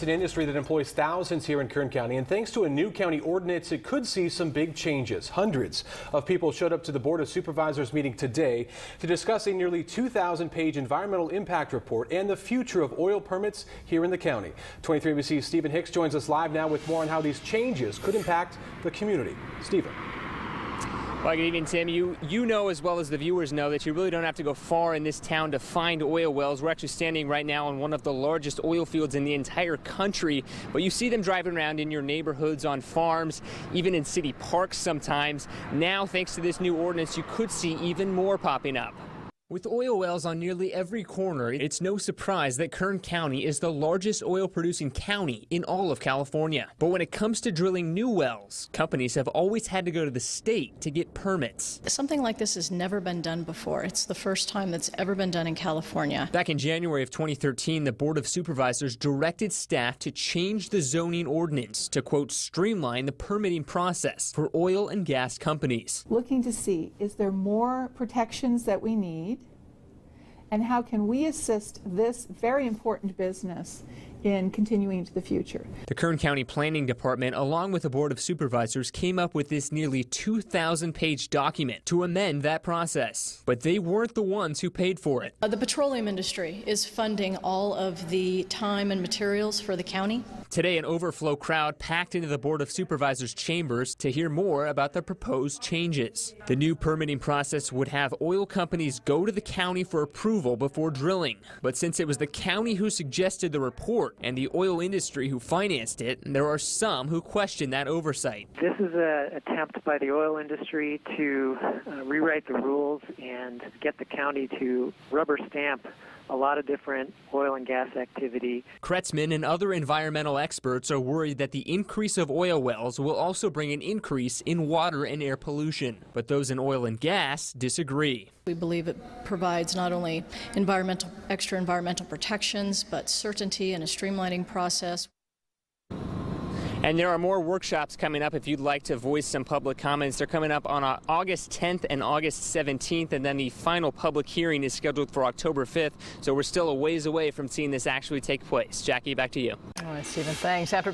An industry that employs thousands here in Kern County, and thanks to a new county ordinance, it could see some big changes. Hundreds of people showed up to the Board of Supervisors meeting today to discuss a nearly 2,000-page environmental impact report and the future of oil permits here in the county. 23 ABC's Stephen Hicks joins us live now with more on how these changes could impact the community. Stephen. Well, good evening, Tim. You know as well as the viewers know that you really don't have to go far in this town to find oil wells. We're actually standing right now on one of the largest oil fields in the entire country, but you see them driving around in your neighborhoods, on farms, even in city parks sometimes. Now, thanks to this new ordinance, you could see even more popping up. With oil wells on nearly every corner, it's no surprise that Kern County is the largest oil-producing county in all of California. But when it comes to drilling new wells, companies have always had to go to the state to get permits. Something like this has never been done before. It's the first time that's ever been done in California. Back in January of 2013, the Board of Supervisors directed staff to change the zoning ordinance to, quote, streamline the permitting process for oil and gas companies. Looking to see, is there more protections that we need? And how can we assist this very important business in continuing into the future? The Kern County Planning Department, along with the Board of Supervisors, came up with this nearly 2,000-page document to amend that process. But they weren't the ones who paid for it. The petroleum industry is funding all of the time and materials for the county. Today, an overflow crowd packed into the Board of Supervisors chambers to hear more about the proposed changes. The new permitting process would have oil companies go to the county for approval before drilling. But since it was the county who suggested the report and the oil industry who financed it, there are some who question that oversight. This is an attempt by the oil industry to rewrite the rules and get the county to rubber stamp a lot of different oil and gas activity. Kretzman and other environmental experts are worried that the increase of oil wells will also bring an increase in water and air pollution. But those in oil and gas disagree. We believe it provides not only extra environmental protections, but certainty and a streamlining process. And there are more workshops coming up if you'd like to voice some public comments. They're coming up on August 10th and August 17th, and then the final public hearing is scheduled for October 5th. So we're still a ways away from seeing this actually take place. Jackie, back to you. All right, Stephen, thanks. After